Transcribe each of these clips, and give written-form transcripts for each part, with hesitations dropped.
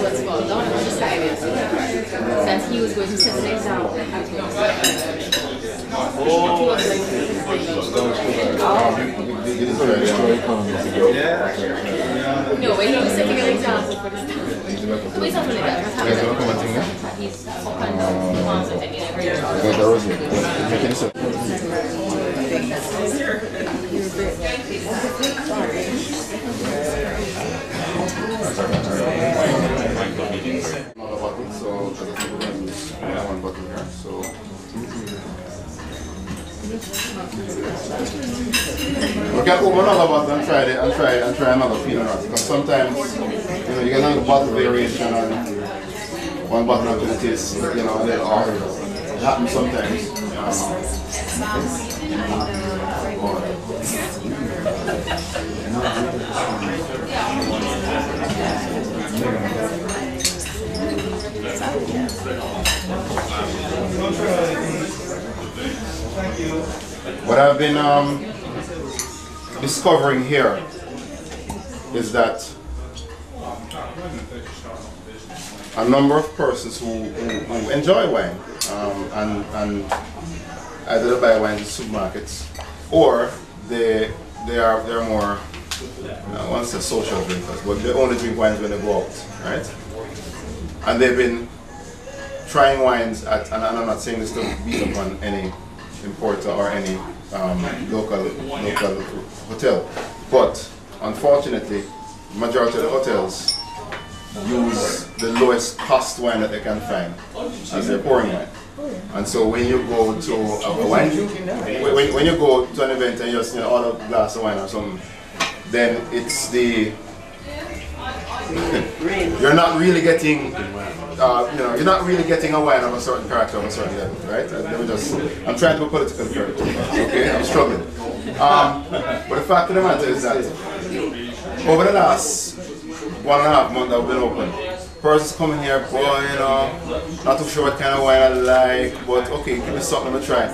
what's called down and decided that he was going to set an example. No, but he was setting an example for this. So it's not really that. He's up and down the mountain and we can open another bottle and try another feeling rod, because sometimes you get another bottle variation and one bottle actually tastes a little off. It happens sometimes. What I've been discovering here is that a number of persons who enjoy wine and either they buy wine in supermarkets or they're more I want to say social drinkers, but they only drink wines when they go out, right? And they've been trying wines at, and I'm not saying this to beat up on any importer or any local hotel, but unfortunately, majority of the hotels use the lowest cost wine that they can find as their pouring wine. And so when you go to a wine, when you go to an event and you just order a glass of wine or something, then it's the you're not really getting you're not really getting a wine of a certain character of a certain level, right? I'm trying to be political correct, okay? I'm struggling. But the fact of the matter is that over the last 1.5 months I've been open, persons coming here, boy, not too sure what kind of wine I like, but okay, give me something to try.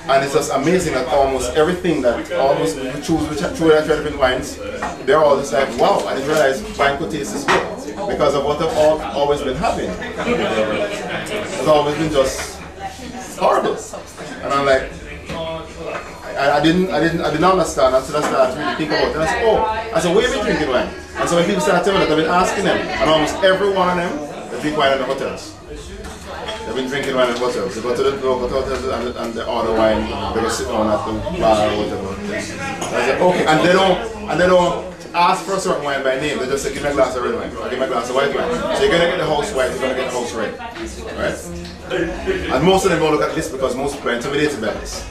And it's just amazing that almost everything that almost we choose, which I try different wines, they're all just like, wow, I didn't realize wine could taste this good. Because of what I've always been having. It's always been just horrible. And I'm like, I didn't understand until I started to really think about it. And I said, oh, I said, where have you been drinking wine? And so when people started telling me that, I've been asking them, and almost every one of them, they drink wine in the hotels. They've been drinking wine in the hotels. They go to the local hotels and they order wine, they go sit down at the bar or whatever. And I said, okay, and they don't ask for a certain wine by name. They just say, give me a glass of red wine, or give me a glass of white wine. So you're gonna get the house white, you're gonna get the house red, right? And most of them don't look at this because most people are intimidated by this.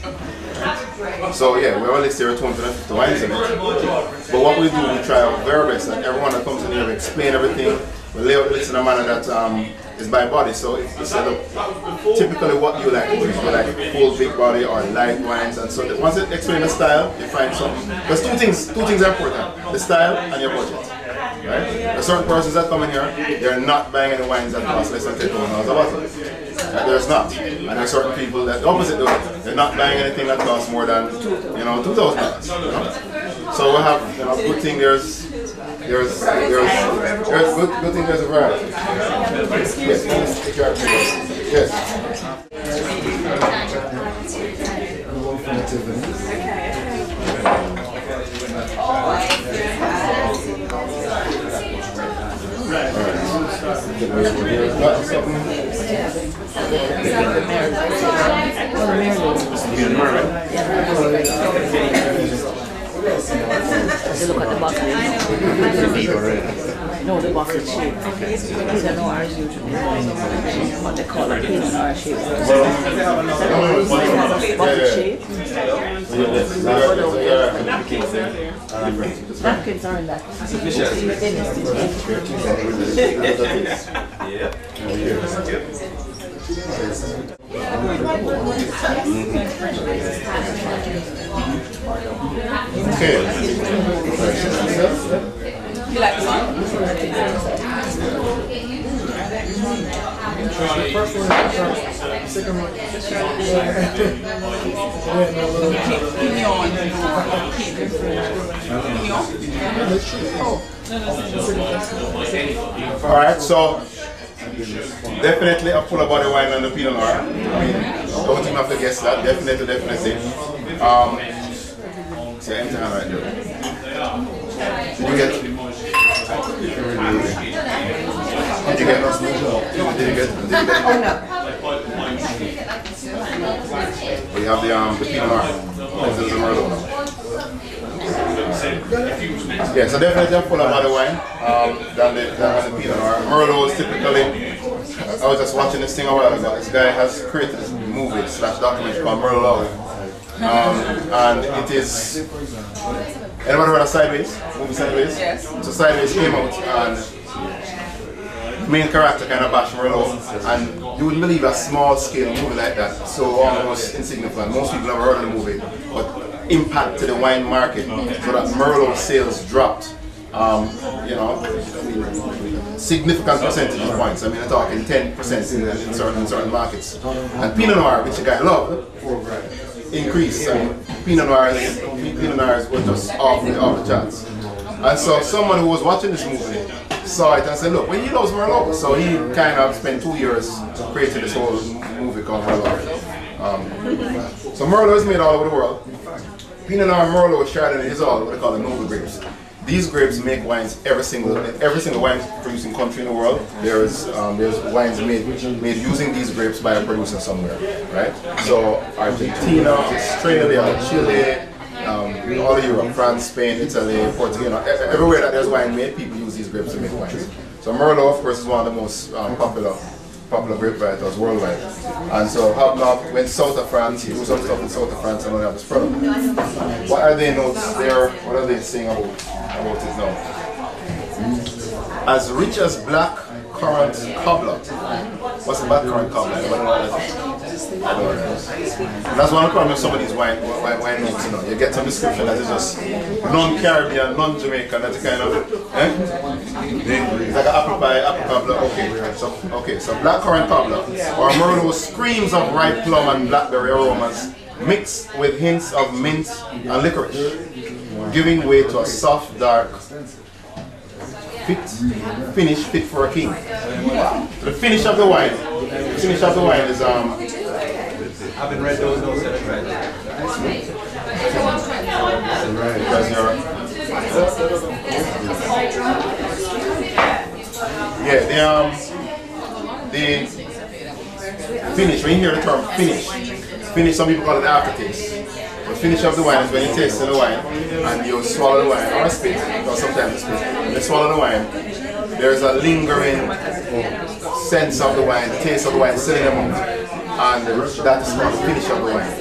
So yeah, we have a list here of 250 wines in it. But what we do, we try our very best that everyone that comes in here, we explain everything, we lay out the list in a manner that is by body. So it's typically what you like to drink. You like full big body or light wines, and so once you explain the style, you find something. There's two things are important: the style and your budget. Right? There are certain persons that come in here, they're not buying any wines that cost less than $10 a bottle. There's not. And there are certain people that the opposite do it. They're not buying anything that costs more than $2,000. So we have good thing there's good thing there's a variety. Yes. Yes. They look at the bottle. No, the bottle shape. These are no ours usually. What they call a pin on our shape. Bottle shape. Napkins are in that. Okay. You like this one? First one, second one. Pignon. Alright, so definitely a fuller body wine on the Pinot Noir. I mean, don't even have to guess that. Definitely. So empty hand right there. Did you get? We have the Pinot Noir. This is the Merlot now. Yeah, so definitely a fuller body wine than the Pinot Noir. Merlot is typically, I was just watching this thing a while ago. This guy has created this movie / documentary called Merlot. And it is, anybody heard of Sideways? Movie Sideways? Yes. So Sideways came out and the main character kind of bashed Merlot, and you wouldn't believe a small scale movie like that, so almost insignificant. Most people never heard of the movie, but impact to the wine market, so that Merlot sales dropped. You know, significant percentage points. I mean, I'm talking 10% in certain markets. And Pinot Noir, which the guy loved, increased. I mean, Pinot Noirs were just off the charts. And so someone who was watching this movie saw it and said, look, when he loves Merlot. So he kind of spent 2 years creating this whole movie called Merlot. So Merlot is made all over the world. Pinot Noir, Merlot, Chardonnay is all what they call the noble grapes. These grapes make wines every single wine producing country in the world. There's wines made using these grapes by a producer somewhere, right? So Argentina, Australia, Chile, all of Europe, France, Spain, Italy, Portugal, you know, everywhere that there's wine made, people use these grapes to make wines. So Merlot, of course, is one of the most popular grape varietals worldwide. And so Hob Nob went south of France, he do some stuff in south of France and only have this product. What are their notes there? What are they saying about it now? As rich as black currant cobbler. What's a black currant cobbler? I don't know what that is. I don't know. And that's one of the problems with some of these wine notes, you know. You get some description that is just non-Caribbean, non-Jamaican, that's kind of, it's like an apple pie cobbler. Okay, so black currant cobbler, or Merlot screams of ripe plum and blackberry aromas, mixed with hints of mint and licorice, giving way to a soft, dark finish fit for a king. So the finish of the wine is I haven't read those notes yet, right? The finish, when you hear the term finish, some people call it the aftertaste. The finish of the wine is when you taste the wine and you swallow the wine, or spit, or sometimes spit. When you swallow the wine, there's a lingering sense of the wine, the taste of the wine still in your mouth, and that is called the finish of the wine.